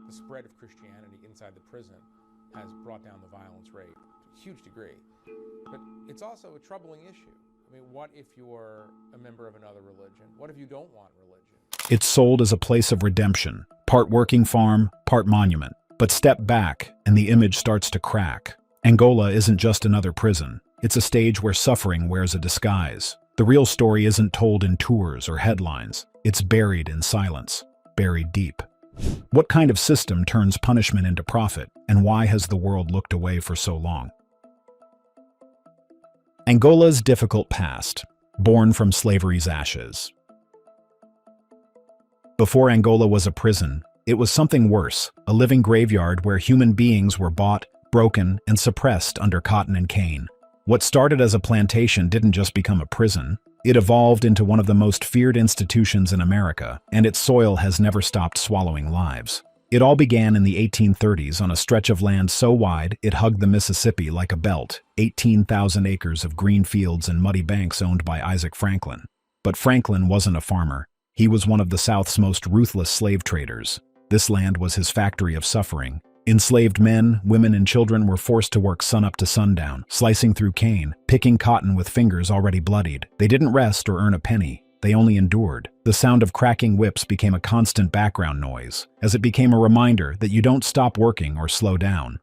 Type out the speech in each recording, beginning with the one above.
the spread of Christianity inside the prison has brought down the violence rate to a huge degree. But it's also a troubling issue. I mean, what if you're a member of another religion? What if you don't want religion? It's sold as a place of redemption, part working farm, part monument. But step back, and the image starts to crack. Angola isn't just another prison. It's a stage where suffering wears a disguise. The real story isn't told in tours or headlines. It's buried in silence, buried deep. What kind of system turns punishment into profit, and why has the world looked away for so long? Angola's difficult past, born from slavery's ashes. Before Angola was a prison, it was something worse, a living graveyard where human beings were bought, broken, and suppressed under cotton and cane. What started as a plantation didn't just become a prison. It evolved into one of the most feared institutions in America, and its soil has never stopped swallowing lives. It all began in the 1830s on a stretch of land so wide it hugged the Mississippi like a belt, 18,000 acres of green fields and muddy banks owned by Isaac Franklin. But Franklin wasn't a farmer. He was one of the South's most ruthless slave traders. This land was his factory of suffering. Enslaved men, women, and children were forced to work sunup to sundown, slicing through cane, picking cotton with fingers already bloodied. They didn't rest or earn a penny. They only endured. The sound of cracking whips became a constant background noise, as it became a reminder that you don't stop working or slow down.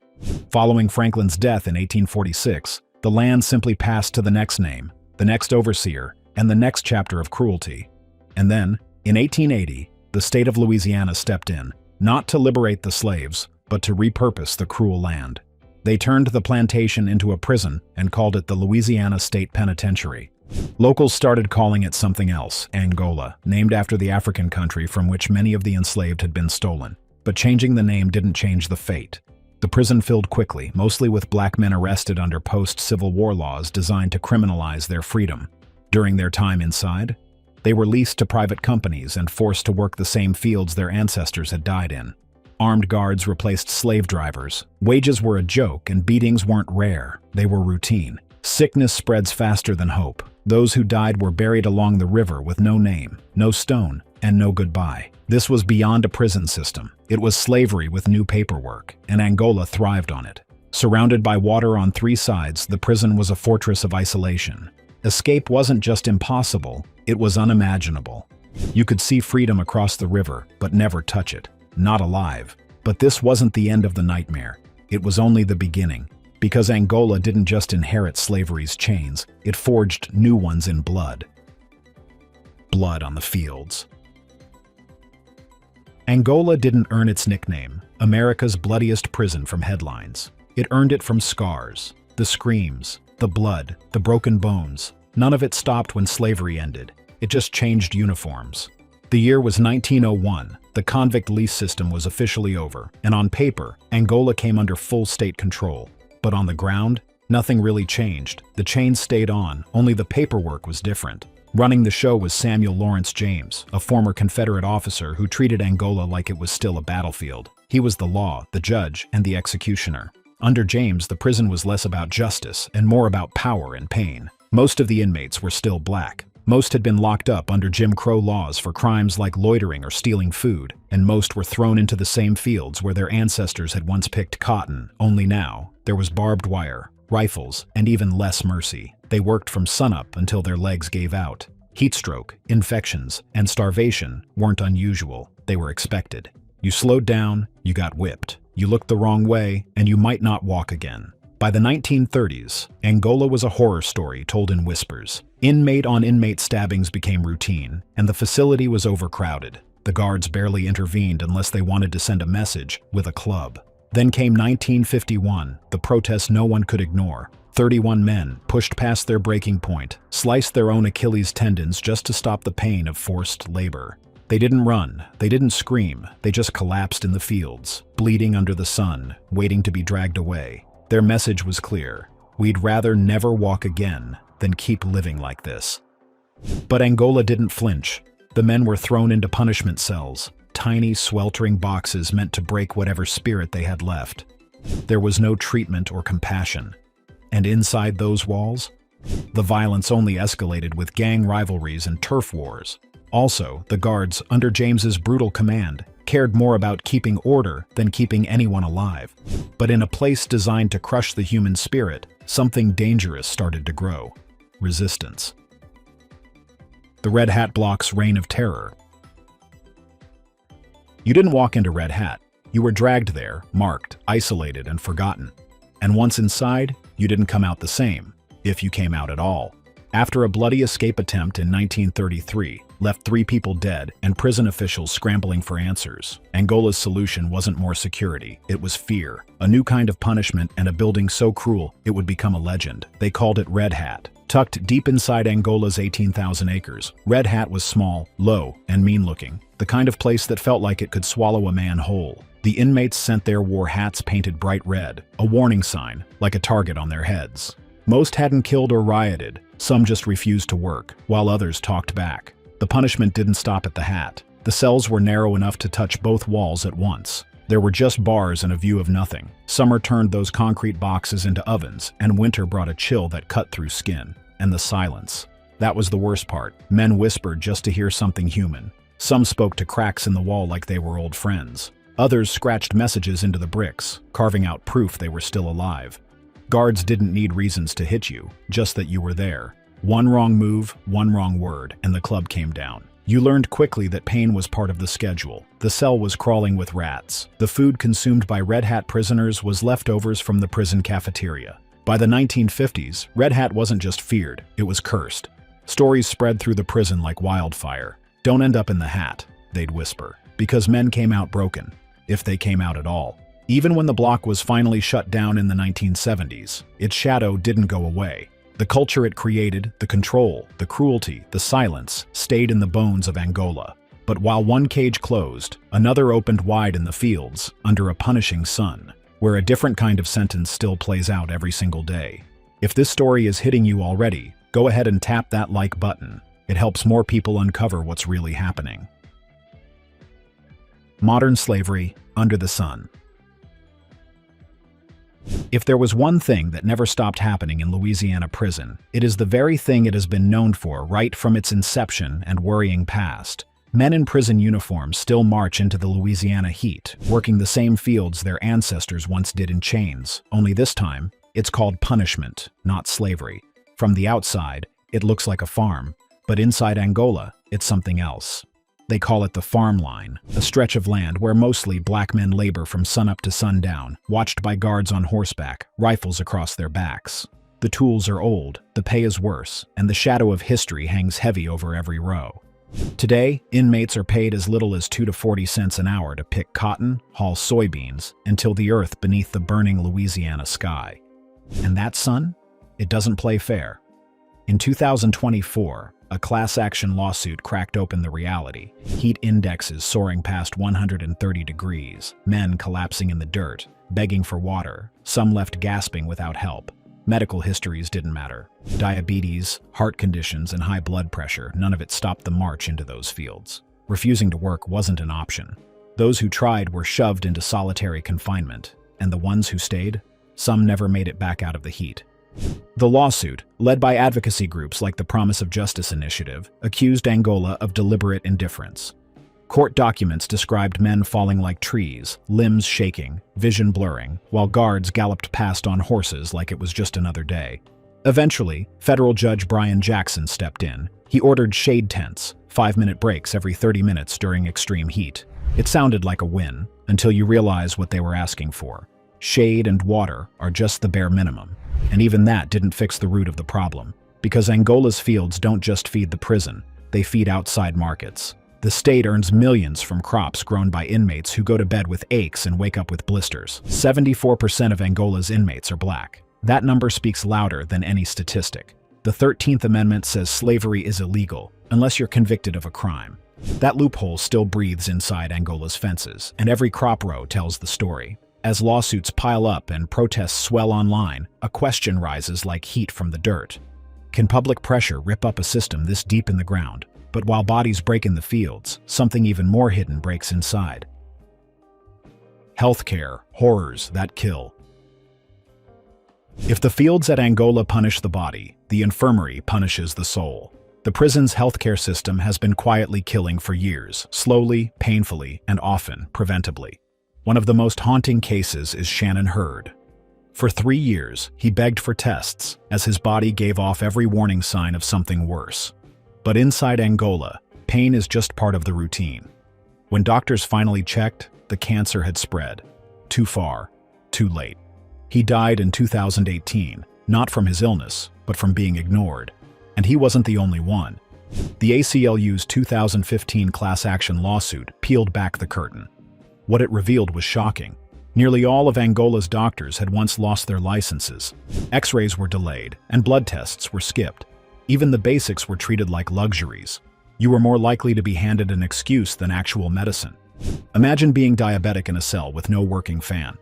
Following Franklin's death in 1846, the land simply passed to the next name, the next overseer, and the next chapter of cruelty. And then, in 1880, the state of Louisiana stepped in, not to liberate the slaves, but to repurpose the cruel land. They turned the plantation into a prison and called it the Louisiana State Penitentiary. Locals started calling it something else, Angola, named after the African country from which many of the enslaved had been stolen. But changing the name didn't change the fate. The prison filled quickly, mostly with black men arrested under post-Civil War laws designed to criminalize their freedom. During their time inside, they were leased to private companies and forced to work the same fields their ancestors had died in. Armed guards replaced slave drivers. Wages were a joke, and beatings weren't rare. They were routine. Sickness spreads faster than hope. Those who died were buried along the river with no name, no stone, and no goodbye. This was beyond a prison system. It was slavery with new paperwork, and Angola thrived on it. Surrounded by water on three sides, the prison was a fortress of isolation. Escape wasn't just impossible, it was unimaginable. You could see freedom across the river, but never touch it. Not alive. But this wasn't the end of the nightmare. It was only the beginning. Because Angola didn't just inherit slavery's chains, it forged new ones in blood. Blood on the fields. Angola didn't earn its nickname, America's bloodiest prison, from headlines. It earned it from scars, the screams, the blood, the broken bones. None of it stopped when slavery ended. It just changed uniforms. The year was 1901. The convict lease system was officially over, and on paper, Angola came under full state control. But on the ground, nothing really changed. The chains stayed on, only the paperwork was different. Running the show was Samuel Lawrence James, a former Confederate officer who treated Angola like it was still a battlefield. He was the law, the judge, and the executioner. Under James, the prison was less about justice and more about power and pain. Most of the inmates were still black. Most had been locked up under Jim Crow laws for crimes like loitering or stealing food, and most were thrown into the same fields where their ancestors had once picked cotton, only now there was barbed wire, rifles, and even less mercy. They worked from sunup until their legs gave out. Heatstroke, infections, and starvation weren't unusual, they were expected. You slowed down, you got whipped. You looked the wrong way, and you might not walk again. By the 1930s, Angola was a horror story told in whispers. Inmate-on-inmate stabbings became routine, and the facility was overcrowded. The guards barely intervened unless they wanted to send a message with a club. Then came 1951, the protest no one could ignore. 31 men pushed past their breaking point, sliced their own Achilles tendons just to stop the pain of forced labor. They didn't run, they didn't scream, they just collapsed in the fields, bleeding under the sun, waiting to be dragged away. Their message was clear: we'd rather never walk again than keep living like this. But Angola didn't flinch. The men were thrown into punishment cells, tiny, sweltering boxes meant to break whatever spirit they had left. There was no treatment or compassion. And inside those walls, the violence only escalated with gang rivalries and turf wars. Also, the guards, under James's brutal command, cared more about keeping order than keeping anyone alive. But in a place designed to crush the human spirit, something dangerous started to grow: resistance. The Red Hat block's reign of terror. You didn't walk into Red Hat. You were dragged there, marked, isolated, and forgotten. And once inside, you didn't come out the same, if you came out at all. After a bloody escape attempt in 1933 left 3 people dead and prison officials scrambling for answers, Angola's solution wasn't more security, it was fear. A new kind of punishment and a building so cruel it would become a legend. They called it Red Hat. Tucked deep inside Angola's 18,000 acres, Red Hat was small, low, and mean-looking, the kind of place that felt like it could swallow a man whole. The inmates sent there wore hats painted bright red, a warning sign, like a target on their heads. Most hadn't killed or rioted, some just refused to work, while others talked back. The punishment didn't stop at the hat. The cells were narrow enough to touch both walls at once. There were just bars and a view of nothing. Summer turned those concrete boxes into ovens, and winter brought a chill that cut through skin. And the silence. That was the worst part. Men whispered just to hear something human. Some spoke to cracks in the wall like they were old friends. Others scratched messages into the bricks, carving out proof they were still alive. Guards didn't need reasons to hit you, just that you were there. One wrong move, one wrong word, and the club came down. You learned quickly that pain was part of the schedule. The cell was crawling with rats. The food consumed by Red Hat prisoners was leftovers from the prison cafeteria. By the 1950s, Red Hat wasn't just feared, it was cursed. Stories spread through the prison like wildfire. "Don't end up in the hat," they'd whisper, because men came out broken, if they came out at all. Even when the block was finally shut down in the 1970s, its shadow didn't go away. The culture it created, the control, the cruelty, the silence, stayed in the bones of Angola. But while one cage closed, another opened wide in the fields, under a punishing sun, where a different kind of sentence still plays out every single day. If this story is hitting you already, go ahead and tap that like button. It helps more people uncover what's really happening. Modern slavery under the sun. If there was one thing that never stopped happening in Louisiana prison, it is the very thing it has been known for right from its inception and worrying past. Men in prison uniforms still march into the Louisiana heat, working the same fields their ancestors once did in chains, only this time, it's called punishment, not slavery. From the outside, it looks like a farm, but inside Angola, it's something else. They call it the farm line, a stretch of land where mostly black men labor from sunup to sundown, watched by guards on horseback, rifles across their backs. The tools are old, the pay is worse, and the shadow of history hangs heavy over every row. Today, inmates are paid as little as 2 to 40 cents an hour to pick cotton, haul soybeans, and till the earth beneath the burning Louisiana sky. And that sun? It doesn't play fair. In 2024, a class action lawsuit cracked open the reality. Heat indexes soaring past 130 degrees, men collapsing in the dirt, begging for water, some left gasping without help. Medical histories didn't matter. Diabetes, heart conditions, and high blood pressure, none of it stopped the march into those fields. Refusing to work wasn't an option. Those who tried were shoved into solitary confinement, and the ones who stayed, some never made it back out of the heat. The lawsuit, led by advocacy groups like the Promise of Justice Initiative, accused Angola of deliberate indifference. Court documents described men falling like trees, limbs shaking, vision blurring, while guards galloped past on horses like it was just another day. Eventually, federal judge Brian Jackson stepped in. He ordered shade tents, 5-minute breaks every 30 minutes during extreme heat. It sounded like a win, until you realize what they were asking for. Shade and water are just the bare minimum. And even that didn't fix the root of the problem, because Angola's fields don't just feed the prison, they feed outside markets. The state earns millions from crops grown by inmates who go to bed with aches and wake up with blisters. 74% of Angola's inmates are black. That number speaks louder than any statistic. The 13th Amendment says slavery is illegal, unless you're convicted of a crime. That loophole still breathes inside Angola's fences, and every crop row tells the story. As lawsuits pile up and protests swell online, a question rises like heat from the dirt. Can public pressure rip up a system this deep in the ground? But while bodies break in the fields, something even more hidden breaks inside. Healthcare, horrors that kill. If the fields at Angola punish the body, the infirmary punishes the soul. The prison's healthcare system has been quietly killing for years, slowly, painfully, and often preventably. One of the most haunting cases is Shannon Hurd. For 3 years, he begged for tests, as his body gave off every warning sign of something worse. But inside Angola, pain is just part of the routine. When doctors finally checked, the cancer had spread. Too far, too late. He died in 2018, not from his illness, but from being ignored. And he wasn't the only one. The ACLU's 2015 class action lawsuit peeled back the curtain. What it revealed was shocking. Nearly all of Angola's doctors had once lost their licenses. X-rays were delayed, and blood tests were skipped. Even the basics were treated like luxuries. You were more likely to be handed an excuse than actual medicine. Imagine being diabetic in a cell with no working fan,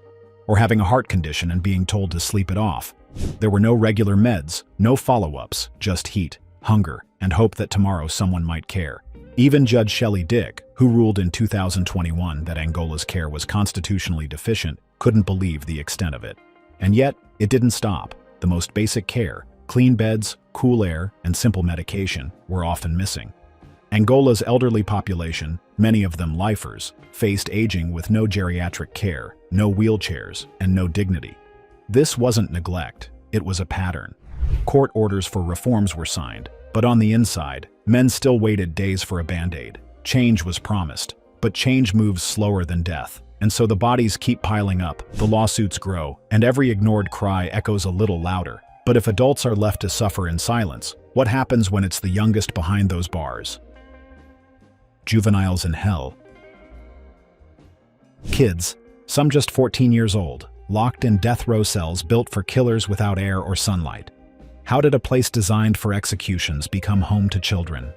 or having a heart condition and being told to sleep it off. There were no regular meds, no follow-ups, just heat, hunger, and hope that tomorrow someone might care. Even Judge Shelley Dick, who ruled in 2021 that Angola's care was constitutionally deficient, couldn't believe the extent of it. And yet, it didn't stop. The most basic care, clean beds, cool air, and simple medication, were often missing. Angola's elderly population, many of them lifers, faced aging with no geriatric care, no wheelchairs, and no dignity. This wasn't neglect, it was a pattern. Court orders for reforms were signed, but on the inside, men still waited days for a band-aid. Change was promised, but change moves slower than death, and so the bodies keep piling up, the lawsuits grow, and every ignored cry echoes a little louder. But if adults are left to suffer in silence, what happens when it's the youngest behind those bars? Juveniles in hell. Kids, some just 14 years old, locked in death row cells built for killers without air or sunlight. How did a place designed for executions become home to children?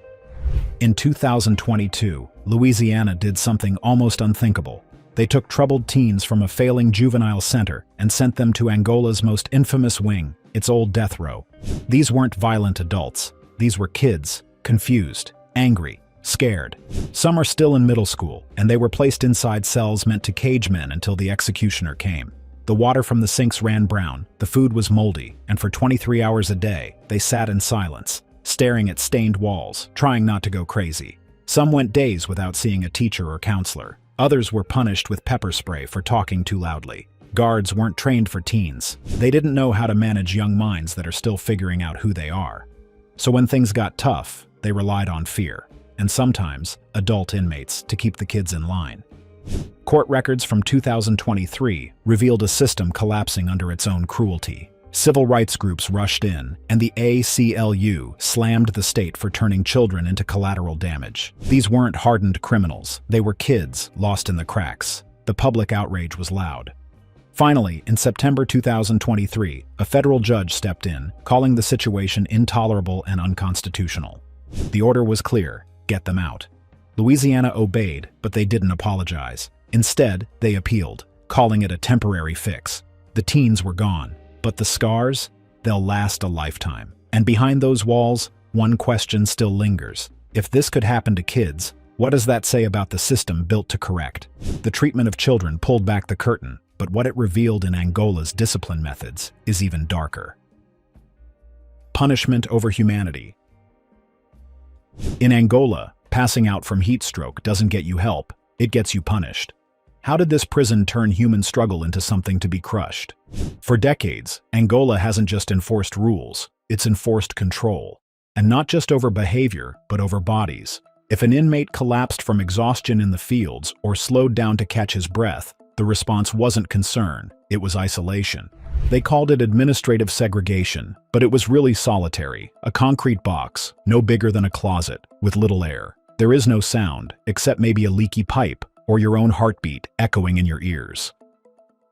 In 2022, Louisiana did something almost unthinkable. They took troubled teens from a failing juvenile center and sent them to Angola's most infamous wing, its old death row. These weren't violent adults. These were kids, confused, angry, scared. Some are still in middle school, and they were placed inside cells meant to cage men until the executioner came. The water from the sinks ran brown, the food was moldy, and for 23 hours a day, they sat in silence, staring at stained walls, trying not to go crazy. Some went days without seeing a teacher or counselor. Others were punished with pepper spray for talking too loudly. Guards weren't trained for teens. They didn't know how to manage young minds that are still figuring out who they are. So when things got tough, they relied on fear, and sometimes adult inmates to keep the kids in line. Court records from 2023 revealed a system collapsing under its own cruelty. Civil rights groups rushed in, and the ACLU slammed the state for turning children into collateral damage. These weren't hardened criminals. They were kids lost in the cracks. The public outrage was loud. Finally, in September 2023, a federal judge stepped in, calling the situation intolerable and unconstitutional. The order was clear: get them out. Louisiana obeyed, but they didn't apologize. Instead, they appealed, calling it a temporary fix. The teens were gone, but the scars, they'll last a lifetime. And behind those walls, one question still lingers. If this could happen to kids, what does that say about the system built to correct? The treatment of children pulled back the curtain, but what it revealed in Angola's discipline methods is even darker. Punishment over humanity. In Angola, passing out from heat stroke doesn't get you help, it gets you punished. How did this prison turn human struggle into something to be crushed? For decades, Angola hasn't just enforced rules, it's enforced control. And not just over behavior, but over bodies. If an inmate collapsed from exhaustion in the fields or slowed down to catch his breath, the response wasn't concern, it was isolation. They called it administrative segregation, but it was really solitary, a concrete box, no bigger than a closet, with little air. There is no sound, except maybe a leaky pipe or your own heartbeat echoing in your ears.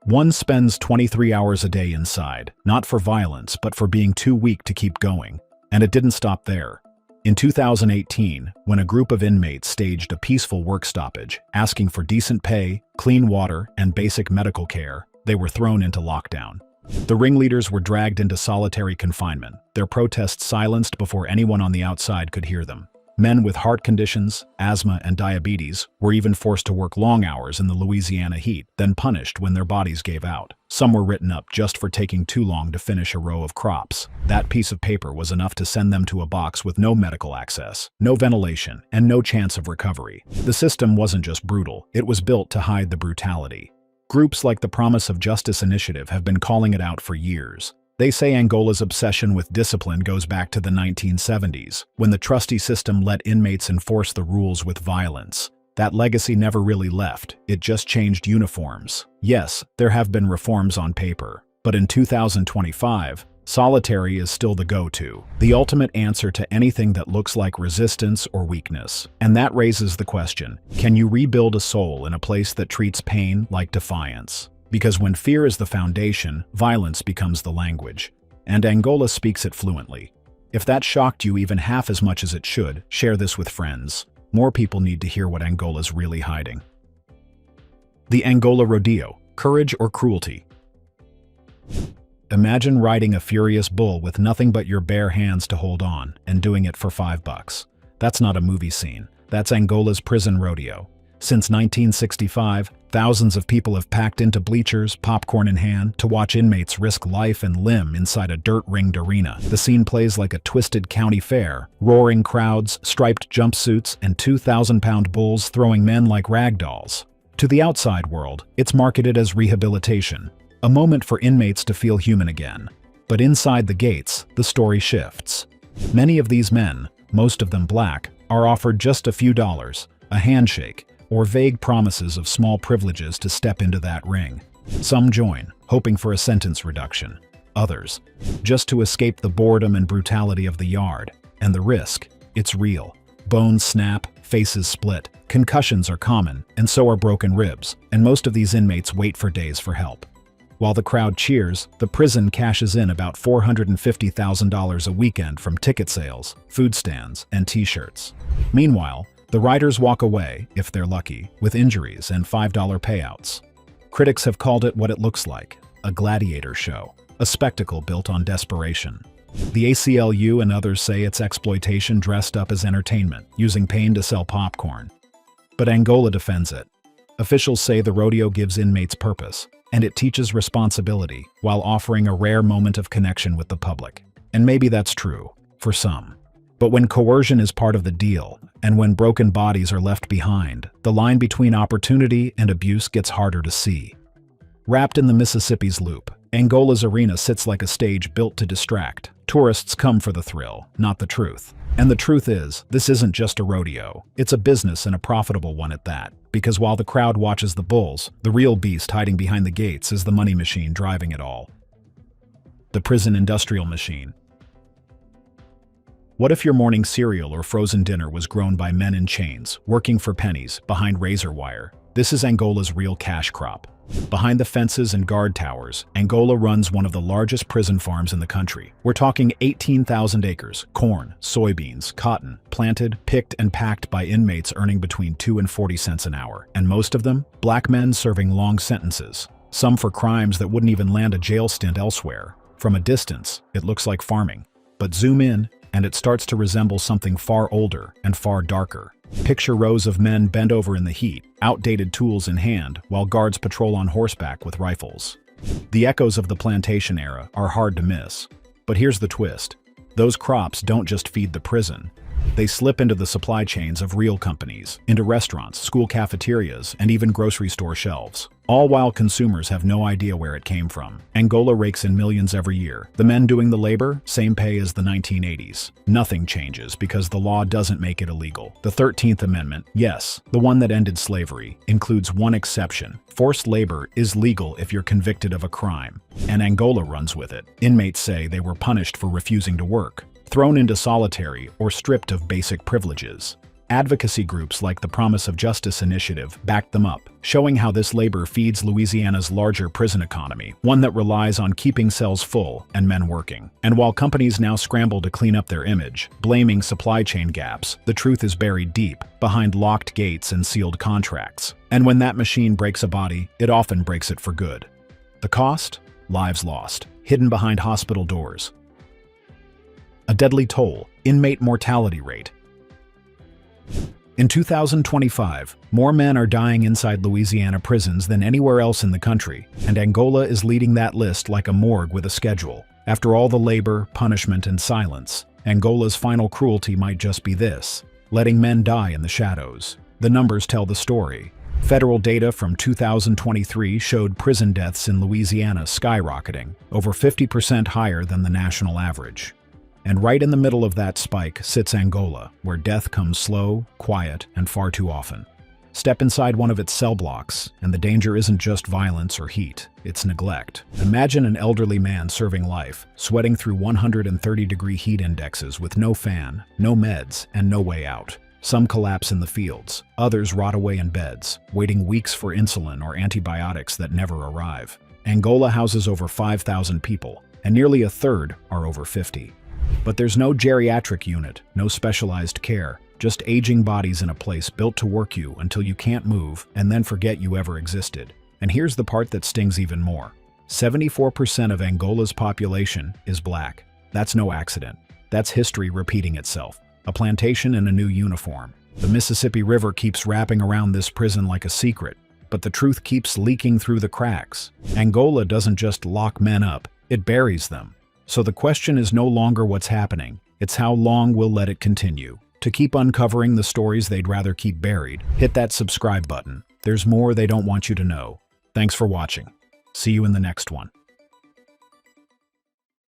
One spends 23 hours a day inside, not for violence, but for being too weak to keep going. And it didn't stop there. In 2018, when a group of inmates staged a peaceful work stoppage, asking for decent pay, clean water, and basic medical care, they were thrown into lockdown. The ringleaders were dragged into solitary confinement, their protests silenced before anyone on the outside could hear them. Men with heart conditions, asthma, and diabetes were even forced to work long hours in the Louisiana heat, then punished when their bodies gave out. Some were written up just for taking too long to finish a row of crops. That piece of paper was enough to send them to a box with no medical access, no ventilation, and no chance of recovery. The system wasn't just brutal, it was built to hide the brutality. Groups like the Promise of Justice Initiative have been calling it out for years. They say Angola's obsession with discipline goes back to the 1970s, when the trusty system let inmates enforce the rules with violence. That legacy never really left, it just changed uniforms. Yes, there have been reforms on paper, but in 2025, solitary is still the go-to, the ultimate answer to anything that looks like resistance or weakness. And that raises the question, can you rebuild a soul in a place that treats pain like defiance? Because when fear is the foundation, violence becomes the language. And Angola speaks it fluently. If that shocked you even half as much as it should, share this with friends. More people need to hear what Angola's really hiding. The Angola Rodeo, courage or cruelty? Imagine riding a furious bull with nothing but your bare hands to hold on, and doing it for $5. That's not a movie scene. That's Angola's prison rodeo. Since 1965, thousands of people have packed into bleachers, popcorn in hand, to watch inmates risk life and limb inside a dirt-ringed arena. The scene plays like a twisted county fair, roaring crowds, striped jumpsuits, and 2,000-pound bulls throwing men like rag dolls. To the outside world, it's marketed as rehabilitation, a moment for inmates to feel human again. But inside the gates, the story shifts. Many of these men, most of them black, are offered just a few dollars, a handshake, or vague promises of small privileges to step into that ring. Some join, hoping for a sentence reduction. Others, just to escape the boredom and brutality of the yard. And the risk, it's real. Bones snap, faces split, concussions are common, and so are broken ribs, and most of these inmates wait for days for help. While the crowd cheers, the prison cashes in about $450,000 a weekend from ticket sales, food stands, and t-shirts. Meanwhile, the riders walk away, if they're lucky, with injuries and $5 payouts. Critics have called it what it looks like, a gladiator show, a spectacle built on desperation. The ACLU and others say it's exploitation dressed up as entertainment, using pain to sell popcorn. But Angola defends it. Officials say the rodeo gives inmates purpose, and it teaches responsibility, while offering a rare moment of connection with the public. And maybe that's true, for some. But when coercion is part of the deal, and when broken bodies are left behind, the line between opportunity and abuse gets harder to see. Wrapped in the Mississippi's loop, Angola's arena sits like a stage built to distract. Tourists come for the thrill, not the truth. And the truth is, this isn't just a rodeo. It's a business, and a profitable one at that. Because while the crowd watches the bulls, the real beast hiding behind the gates is the money machine driving it all. The prison industrial machine. What if your morning cereal or frozen dinner was grown by men in chains, working for pennies, behind razor wire? This is Angola's real cash crop. Behind the fences and guard towers, Angola runs one of the largest prison farms in the country. We're talking 18,000 acres, corn, soybeans, cotton, planted, picked, and packed by inmates earning between 2 and 40 cents an hour. And most of them, black men serving long sentences. Some for crimes that wouldn't even land a jail stint elsewhere. From a distance, it looks like farming. But zoom in, and it starts to resemble something far older and far darker. Picture rows of men bent over in the heat, outdated tools in hand, while guards patrol on horseback with rifles. The echoes of the plantation era are hard to miss. But here's the twist. Those crops don't just feed the prison. They slip into the supply chains of real companies, into restaurants, school cafeterias, and even grocery store shelves. All while consumers have no idea where it came from. Angola rakes in millions every year. The men doing the labor, same pay as the 1980s. Nothing changes because the law doesn't make it illegal. The 13th Amendment, yes, the one that ended slavery, includes one exception. Forced labor is legal if you're convicted of a crime. And Angola runs with it. Inmates say they were punished for refusing to work, thrown into solitary, or stripped of basic privileges. Advocacy groups like the Promise of Justice Initiative backed them up, showing how this labor feeds Louisiana's larger prison economy, one that relies on keeping cells full and men working. And while companies now scramble to clean up their image, blaming supply chain gaps, the truth is buried deep, behind locked gates and sealed contracts. And when that machine breaks a body, it often breaks it for good. The cost? Lives lost, hidden behind hospital doors. A deadly toll, inmate mortality rate. In 2025, more men are dying inside Louisiana prisons than anywhere else in the country, and Angola is leading that list like a morgue with a schedule. After all the labor, punishment, and silence, Angola's final cruelty might just be this: letting men die in the shadows. The numbers tell the story. Federal data from 2023 showed prison deaths in Louisiana skyrocketing, over 50% higher than the national average. And right in the middle of that spike sits Angola, where death comes slow, quiet, and far too often. Step inside one of its cell blocks, and the danger isn't just violence or heat, it's neglect. Imagine an elderly man serving life, sweating through 130-degree heat indexes with no fan, no meds, and no way out. Some collapse in the fields, others rot away in beds, waiting weeks for insulin or antibiotics that never arrive. Angola houses over 5,000 people, and nearly a third are over 50. But there's no geriatric unit, no specialized care, just aging bodies in a place built to work you until you can't move and then forget you ever existed. And here's the part that stings even more. 74% of Angola's population is black. That's no accident. That's history repeating itself. A plantation in a new uniform. The Mississippi River keeps wrapping around this prison like a secret, but the truth keeps leaking through the cracks. Angola doesn't just lock men up, it buries them. So the question is no longer what's happening, it's how long we'll let it continue. To keep uncovering the stories they'd rather keep buried, hit that subscribe button. There's more they don't want you to know. Thanks for watching. See you in the next one.